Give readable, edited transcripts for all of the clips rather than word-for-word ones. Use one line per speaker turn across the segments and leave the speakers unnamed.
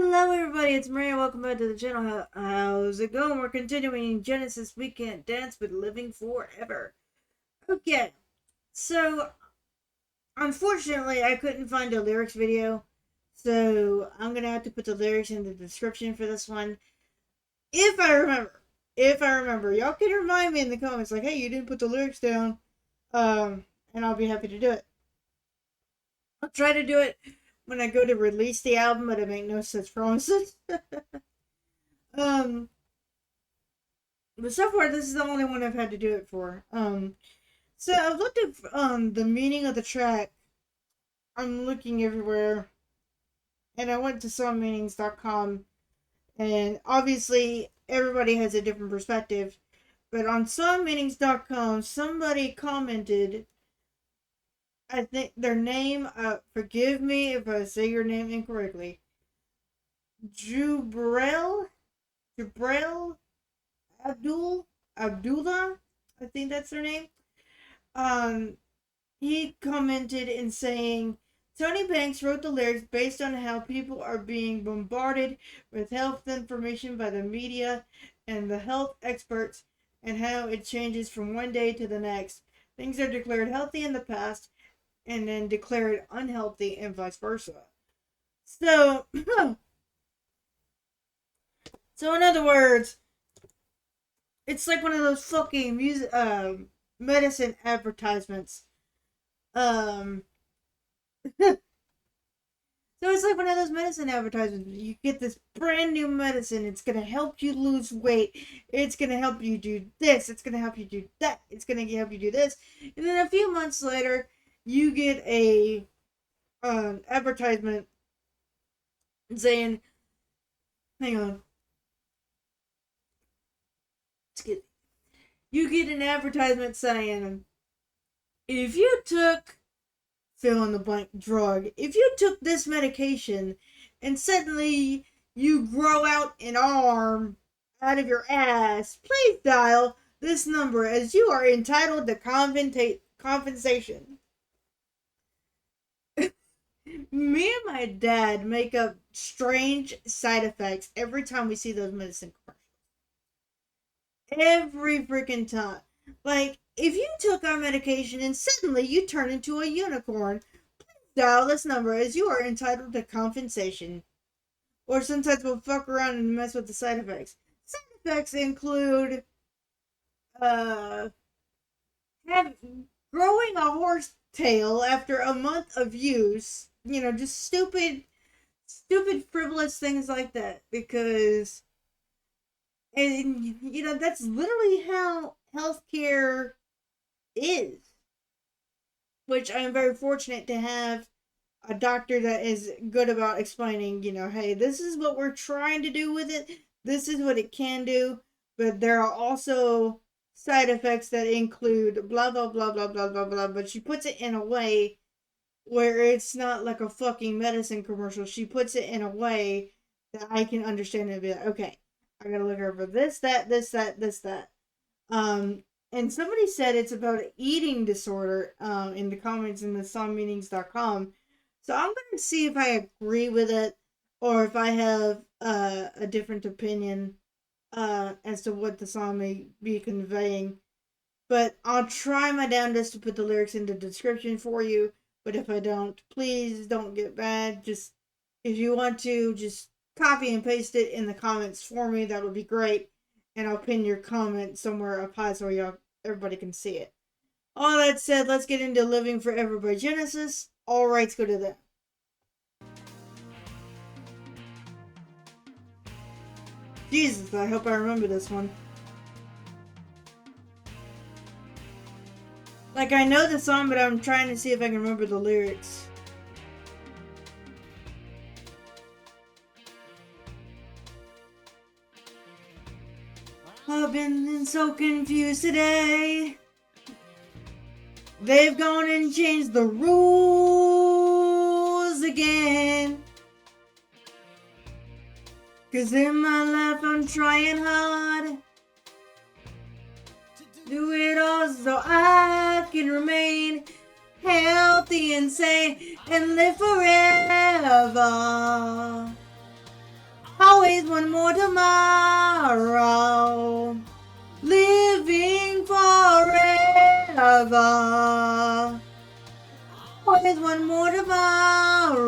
Hello everybody, it's Maria. Welcome back to the channel. How's it going? We're continuing Genesis We Can't Dance with Living Forever. Okay, so unfortunately I couldn't find a lyrics video, so I'm gonna have to put the lyrics in the description for this one. If I remember. Y'all can remind me in the comments like, hey, you didn't put the lyrics down. And I'll be happy to do it. I'll try to do it when I go to release the album, but I make no such promises. um But so far, this is the only one I've had to do it for. So I've looked at the meaning of the track. I'm looking everywhere, and I went to somemeanings.com, and obviously everybody has a different perspective. But on somemeanings.com, somebody commented. I think their name. Forgive me if I say your name incorrectly. Jubrel, Abdullah, I think that's their name. He commented in saying, Tony Banks wrote the lyrics based on how people are being bombarded with health information by the media and the health experts, and how it changes from one day to the next. Things are declared healthy in the past and then declared unhealthy, and vice versa. So, so in other words, it's like one of those fucking medicine advertisements. Um, so it's like one of those medicine advertisements. You get this brand new medicine. It's gonna help you lose weight. It's gonna help you do this. It's gonna help you do that. It's gonna help you do this. And then a few months later, you get a advertisement saying, "Hang on." You get an advertisement saying, if you took fill in the blank drug, if you took this medication and suddenly you grow out an arm out of your ass, please dial this number as you are entitled to compensation. Me and my dad make up strange side effects every time we see those medicine commercials. Every freaking time. Like, if you took our medication and suddenly you turn into a unicorn, please dial this number as you are entitled to compensation. Or sometimes we'll fuck around and mess with the side effects. Side effects include have growing a horse tail after a month of use. You know, just stupid frivolous things like that. Because, and you know, that's literally how healthcare is. Which I am very fortunate to have a doctor that is good about explaining, you know, hey, this is what we're trying to do with it. This is what it can do. But there are also side effects that include blah, blah, blah, blah, blah, blah, blah. But she puts it in a way where it's not like a fucking medicine commercial. She puts it in a way that I can understand and be like, okay, I gotta look over this, that, this, that, this, that. And somebody said it's about an eating disorder in the comments in the somemeanings.com. So I'm going to see if I agree with it or if I have a different opinion as to what the song may be conveying. But I'll try my damnedest to put the lyrics in the description for you. But if I don't, please don't get mad. Just, if you want to, just copy and paste it in the comments for me. That would be great. And I'll pin your comment somewhere up high so everybody can see it. All that said, let's get into Living Forever by Genesis. All rights go to them. Jesus, I hope I remember this one. Like, I know the song, but I'm trying to see if I can remember the lyrics. I've been so confused today. They've gone and changed the rules again. 'Cause in my life I'm trying hard. Do it all so I can remain healthy and sane and live forever. Always one more tomorrow. Living forever. Always one more tomorrow.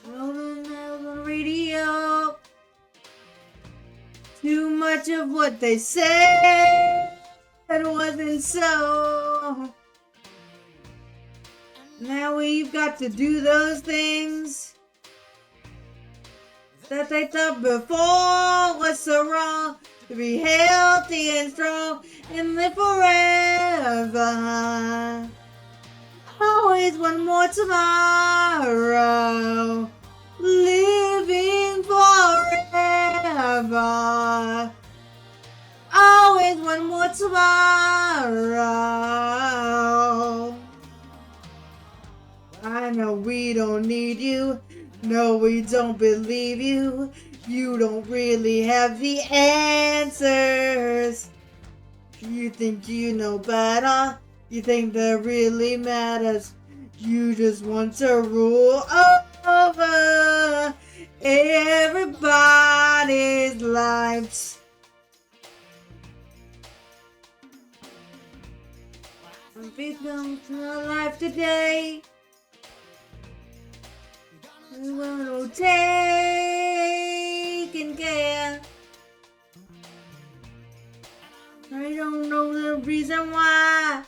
Rolling on the radio. Too much of what they said wasn't so. Now we've got to do those things that they thought before was so wrong. To be healthy and strong and live forever. Always one more tomorrow. Living forever. Always one more tomorrow. I know we don't need you. No, we don't believe you. You don't really have the answers. You think you know better. You think that really matters. You just want to rule over everybody's lives. If you come to life today, we will taken care. I don't know the reason why.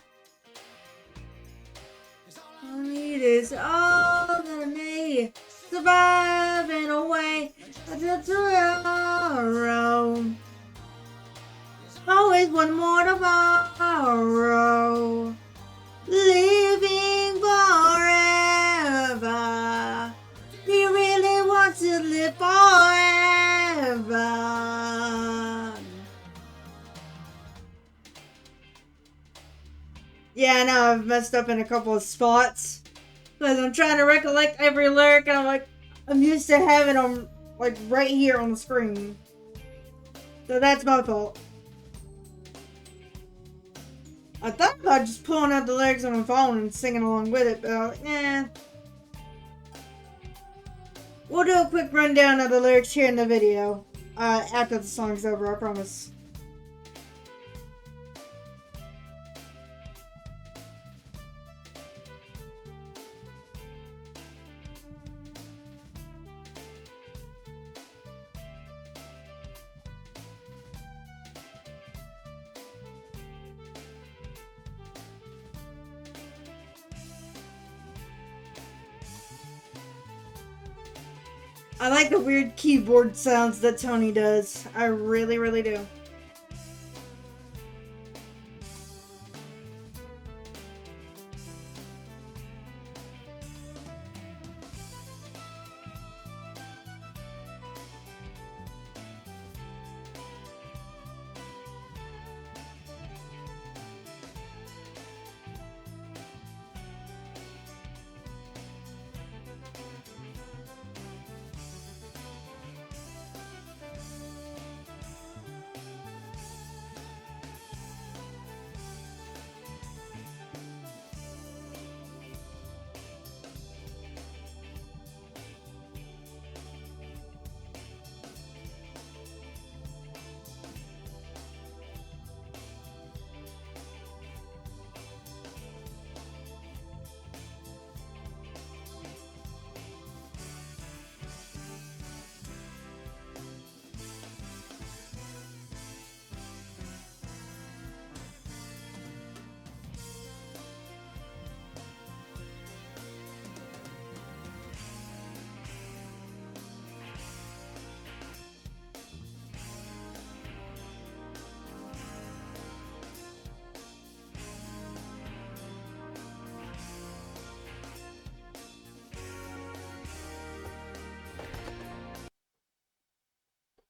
Only this all that I need. Surviving away until tomorrow. Always one more tomorrow. Living forever. We really want to live forever. Yeah, I know I've messed up in a couple of spots because I'm trying to recollect every lyric and I'm used to having them like right here on the screen. So that's my fault. I thought about just pulling out the lyrics on my phone and singing along with it, but I was like, eh. We'll do a quick rundown of the lyrics here in the video after the song's over, I promise. I like the weird keyboard sounds that Tony does. I really, really do.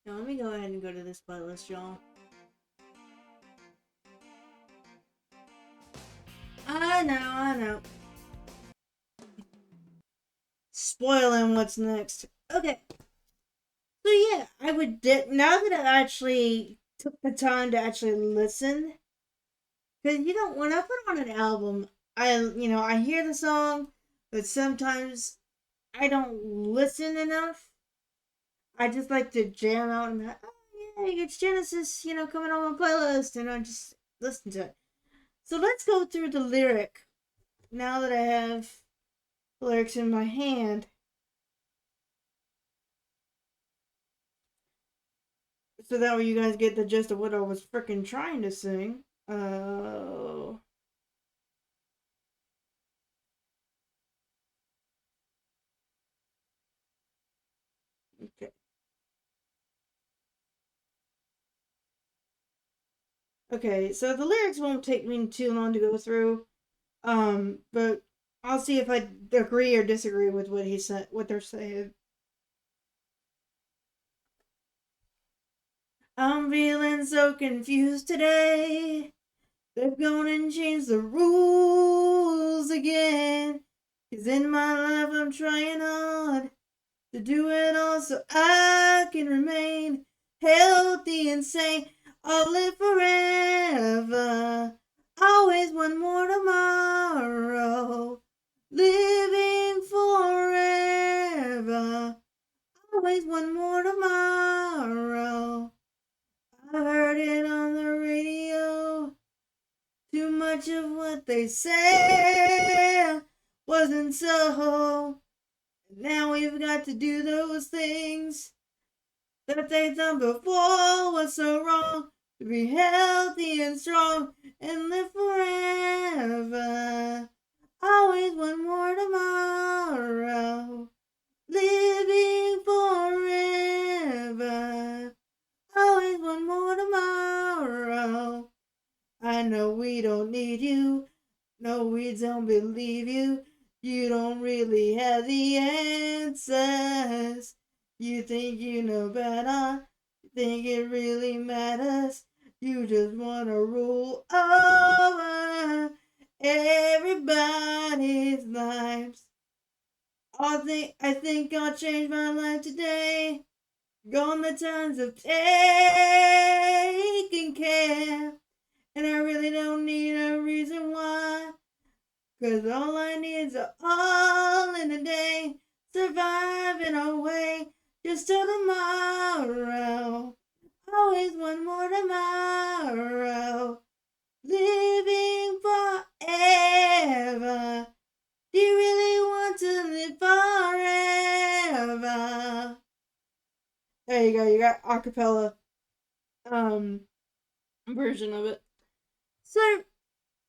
Now let me go ahead and go to this playlist, y'all. I know. Spoiling what's next. Okay. So yeah, I would now that I actually took the time to actually listen Because, when I put on an album, I hear the song, but sometimes I don't listen enough. I just like to jam out and, oh, yeah, it's Genesis, coming on my playlist, and I just listen to it. So let's go through the lyric now that I have the lyrics in my hand. So that way you guys get the gist of what I was freaking trying to sing. Okay. Okay, so the lyrics won't take me too long to go through. But I'll see if I agree or disagree with what they're saying. I'm feeling so confused today. They've gone and changed the rules again. 'Cause in my life I'm trying hard to do it all so I can remain healthy and sane. I'll live forever. Always one more tomorrow. Living forever. Always one more tomorrow. I heard it on the radio. Too much of what they say wasn't so. Now we've got to do those things that they done before was so wrong. To be healthy and strong and live forever. Always one more tomorrow. Living forever. Always one more tomorrow. I know we don't need you. No, we don't believe you. You don't really have the answers. You think you know better. You think it really matters. You just want to rule over everybody's lives. I think I'll change my life today. Gone the times of taking care. And I really don't need a reason why. 'Cause all I need's all in a day. Surviving away just till tomorrow. Always one more tomorrow. Living forever. Do you really want to live forever? There you go. You got acapella um version of it. So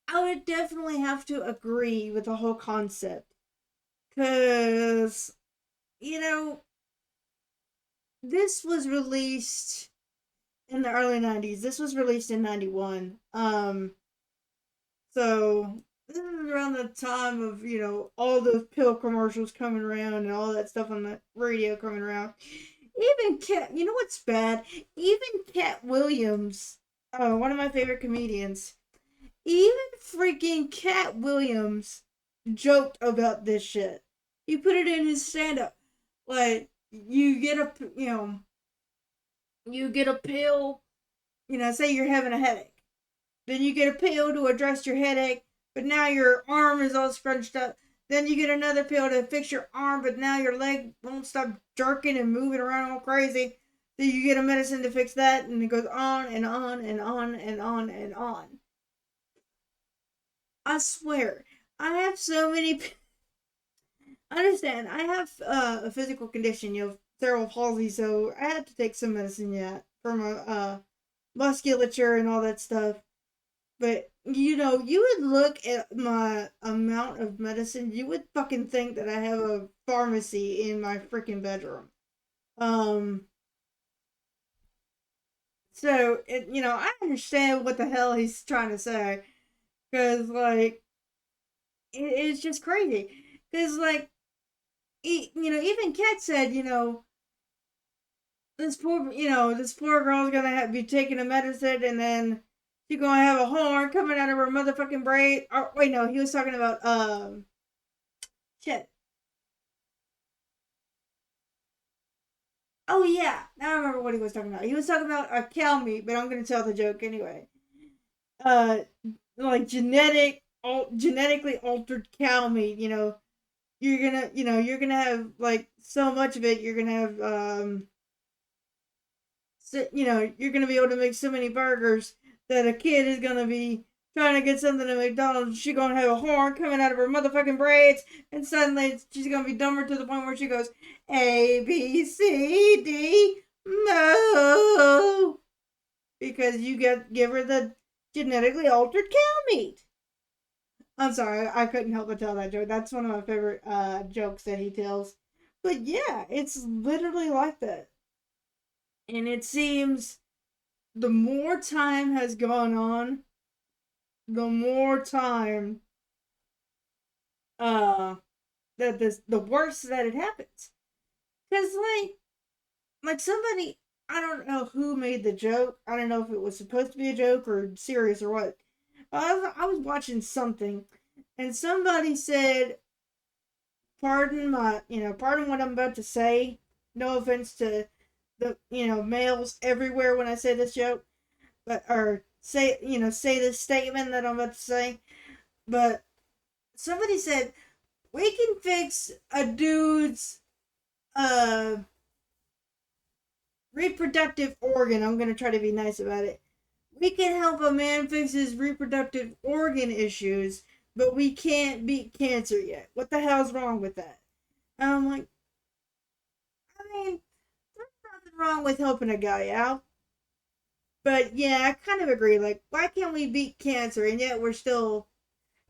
I would definitely have to agree with the whole concept. Cause you know this was released in the early '90s. This was released in '91. So this is around the time of all those pill commercials coming around and all that stuff on the radio coming around. Even Cat, you know what's bad? Even Cat Williams, one of my favorite comedians, even freaking Cat Williams joked about this shit. He put it in his stand up. Like, you get a pill, say you're having a headache. Then you get a pill to address your headache, but now your arm is all scrunched up. Then you get another pill to fix your arm, but now your leg won't stop jerking and moving around all crazy. Then you get a medicine to fix that, and it goes on and on and on and on and on. I swear, I have so many. I understand. I have a physical condition, cerebral palsy, so I had to take some medicine yet for my musculature and all that stuff. But you would look at my amount of medicine, you would fucking think that I have a pharmacy in my freaking bedroom. Um, I understand what the hell he's trying to say, because like it's just crazy. Because like even Kat said, this poor girl's gonna be taking a medicine, and then she's gonna have a horn coming out of her motherfucking brain. Oh, wait, no, he was talking about shit. Oh yeah, now I remember what he was talking about. He was talking about a cow meat, but I'm gonna tell the joke anyway. Uh, like genetically altered cow meat. You're gonna have like so much of it. You're gonna have so, you're gonna be able to make so many burgers that a kid is gonna be trying to get something at McDonald's. She's gonna have a horn coming out of her motherfucking braids, and suddenly she's gonna be dumber to the point where she goes ABCD Moo, because give her the genetically altered cow meat. I'm sorry, I couldn't help but tell that joke. That's one of my favorite jokes that he tells. But yeah, it's literally like that. And it seems the more time has gone on, the more time uh that the worse that it happens. Cause like somebody, I don't know who made the joke. I don't know if it was supposed to be a joke or serious or what. I was watching something, and somebody said, "Pardon pardon what I'm about to say. No offense to the males everywhere when I say this joke, but or say this statement that I'm about to say." But somebody said we can fix a dude's uh reproductive organ. I'm gonna try to be nice about it. We can help a man fix his reproductive organ issues, but we can't beat cancer yet. What the hell's wrong with that? And I'm like, I mean, there's nothing wrong with helping a guy out. But yeah, I kind of agree. Like, why can't we beat cancer and yet we're still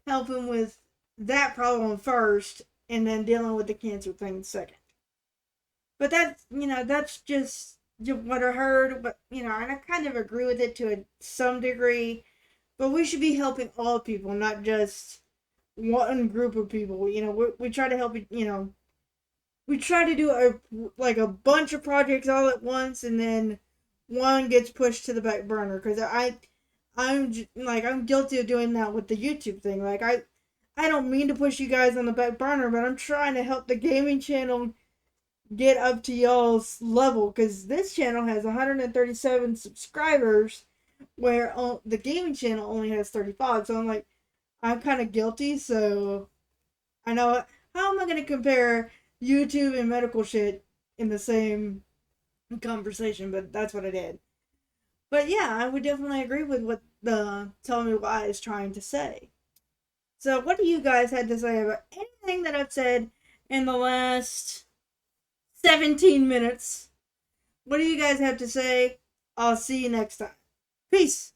helping with that problem first and then dealing with the cancer thing second? But that's just what I heard. But and I kind of agree with it to some degree. But we should be helping all people, not just one group of people. We try to help. We try to do a bunch of projects all at once, and then one gets pushed to the back burner. Because I'm guilty of doing that with the YouTube thing. Like I don't mean to push you guys on the back burner, but I'm trying to help the gaming channel get up to y'all's level, because this channel has 137 subscribers where the gaming channel only has 35. So I'm kind of guilty. So I know, how am I going to compare YouTube and medical shit in the same conversation? But that's what I did. But yeah, I would definitely agree with what the Tell Me Why is trying to say. So what do you guys had to say about anything that I've said in the last 17 minutes? What do you guys have to say? I'll see you next time. Peace.